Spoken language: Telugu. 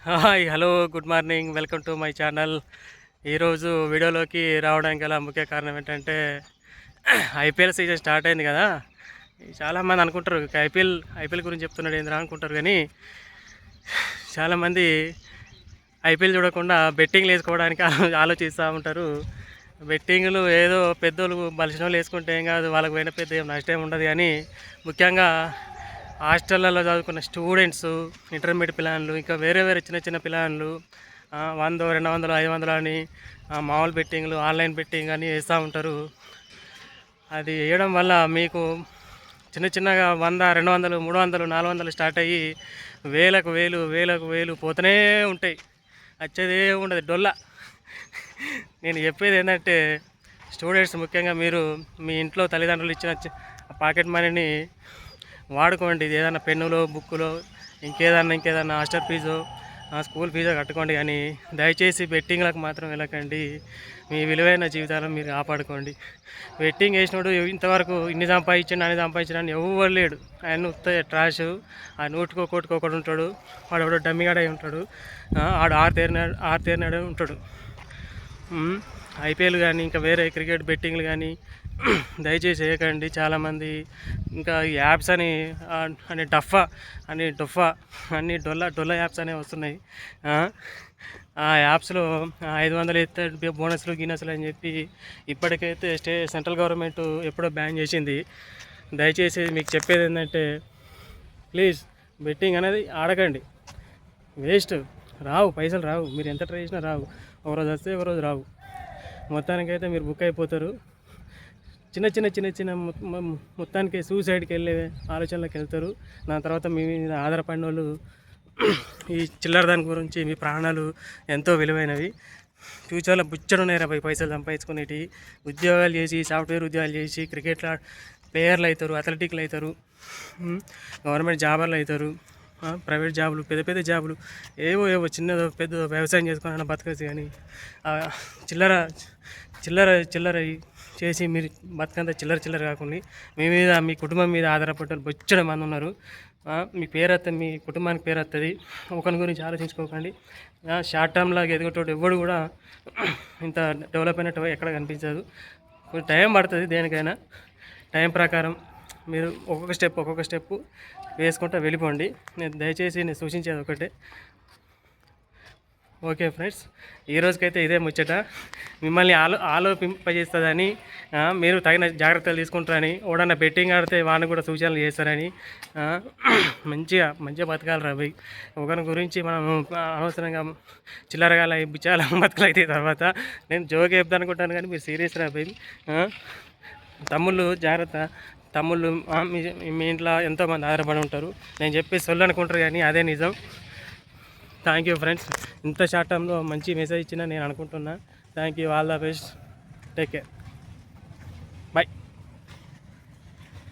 Hi hello good morning welcome to my channel. ఈరోజు వీడియోలోకి రావడానికి గల ముఖ్య కారణం ఏంటంటే ఐపీఎల్ సీజన్ స్టార్ట్ అయింది కదా. చాలామంది అనుకుంటారు ఐపీఎల్ గురించి చెప్తున్నాడు ఏంద్రా అనుకుంటారు, కానీ చాలామంది ఐపీఎల్ చూడకుండా బెట్టింగ్లు వేసుకోవడానికి ఆలోచిస్తూ ఉంటారు. బెట్టింగ్లు ఏదో పెద్దోళ్ళు బలిసిన వాళ్ళు వేసుకుంటే ఏం కాదు, వాళ్ళకి పోయిన పెద్ద ఏం నష్టం ఉండదు. కానీ ముఖ్యంగా హాస్టళ్ళలో చదువుకున్న స్టూడెంట్స్, ఇంటర్మీడియట్ పిల్లలు, ఇంకా వేరే వేరే చిన్న చిన్న పిల్లలు 100, 200, 500 అని మామూలు బెట్టింగ్లు, ఆన్లైన్ బెట్టింగ్ అని వేస్తూ ఉంటారు. అది వేయడం వల్ల మీకు చిన్న చిన్నగా 100, 200, 300, 400 స్టార్ట్ అయ్యి వేలకు వేలు పోతూనే ఉంటాయి. వచ్చేదే ఉండదు డొల్ల. నేను చెప్పేది ఏంటంటే స్టూడెంట్స్ ముఖ్యంగా మీరు మీ ఇంట్లో తల్లిదండ్రులు ఇచ్చిన పాకెట్ మనీని వాడుకోండి. ఇది ఏదైనా పెన్నులో, బుక్కులో, ఇంకేదన్నా హాస్టల్ ఫీజు, స్కూల్ ఫీజు కట్టుకోండి. కానీ దయచేసి బెట్టింగ్లకు మాత్రం వెళ్ళకండి. మీ విలువైన జీవితాలను మీరు కాపాడుకోండి. బెట్టింగ్ వేసినోడు ఇంతవరకు ఇన్ని సంపాదించండి అని సంపాదించడానికి ఎవరు లేడు. ఆయన ఉత్త ట్రాష్. ఆ కోటుకో ఒకడు ఉంటాడు, వాడు ఎవడో డమ్మిగాడే ఉంటాడు, ఆడు ఆరు తేరినాడే ఉంటాడు. ఐపీఎల్ కానీ ఇంకా వేరే క్రికెట్ బెట్టింగ్లు కానీ దయచేసి చేయకండి. చాలామంది ఇంకా యాప్స్ అని డొఫా అన్ని డొల్ల యాప్స్ అనేవి వస్తున్నాయి. ఆ యాప్స్లో 500 ఎత్తే బోనస్లు గినస్లు అని చెప్పి ఇప్పటికైతే సెంట్రల్ గవర్నమెంట్ ఎప్పుడో బ్యాన్ చేసింది. దయచేసి మీకు చెప్పేది ఏంటంటే ప్లీజ్ బెట్టింగ్ అనేది ఆడకండి. వేస్ట్, పైసలు రావు. మీరు ఎంత ట్రై చేసినా రావు. ఒకరోజు వస్తే ఒకరోజు రావు. మొత్తానికైతే మీరు బుక్ అయిపోతారు. చిన్న మొత్తానికి సూసైడ్కి వెళ్ళే ఆలోచనలకు వెళ్తారు. దాని తర్వాత మీ మీద ఆధారపడిన వాళ్ళు ఈ చిల్లర దాని గురించి మీ ప్రాణాలు ఎంతో విలువైనవి. ఫ్యూచర్లో బుచ్చడున్నాయి పైసలు సంపాదించుకునేవి. ఉద్యోగాలు చేసి, సాఫ్ట్వేర్ ఉద్యోగాలు చేసి, క్రికెట్లో ప్లేయర్లు అవుతారు, అథ్లెటిక్లు అవుతారు, గవర్నమెంట్ జాబర్లు అవుతారు, ప్రైవేట్ జాబులు, పెద్ద జాబులు, ఏవో చిన్నదో పెద్దదో వ్యవసాయం చేసుకుని బతకచ్చు. కానీ చిల్లర చేసి మీరు బతకంతా చిల్లర కాకుండా మీ కుటుంబం మీద ఆధారపడ్డ బొచ్చడం మంది ఉన్నారు. మీ పేరు వస్తుంది, మీ కుటుంబానికి పేరు వస్తుంది. ఒకరి గురించి ఆలోచించుకోకండి. షార్ట్ టర్మ్లాగా ఎదుగుతాడు ఎవడు కూడా ఇంత డెవలప్ అయినట్టు ఎక్కడ కనిపించదు. కొంచెం టైం పడుతుంది. దేనికైనా టైం ప్రకారం మీరు ఒక్కొక్క స్టెప్ వేసుకుంటూ వెళ్ళిపోండి. దయచేసి నేను సూచించేది ఒకటే. ఓకే ఫ్రెండ్స్, ఈరోజుకైతే ఇదే ముచ్చట. మిమ్మల్ని ఆలోపింపజేస్తుందని, మీరు తగిన జాగ్రత్తలు తీసుకుంటారని, ఓడన్నా బెట్టింగ్ ఆడితే వాడిని కూడా సూచనలు చేస్తారని, మంచిగా బతకాలి రాబోయ్. ఒకరి గురించి మనం అనవసరంగా చిల్లరగాల బిచ్చాల బతకలు అయితే తర్వాత నేను జోక్ చెప్తాను అనుకుంటాను, కానీ మీరు సీరియస్ రాబోయ్. తమ్ముళ్ళు జాగ్రత్త. తమ్ముళ్ళు మీ ఇంట్లో ఎంతోమంది ఆధారపడి ఉంటారు. నేను చెప్పి సొల్లు అనుకుంటారు, కానీ అదే నిజం. Thank you friends. ఇంత షార్ట్ టైంలో మంచి మెసేజ్ ఇచ్చిన నేను అనుకుంటున్నా. Thank you. All the best. Take care.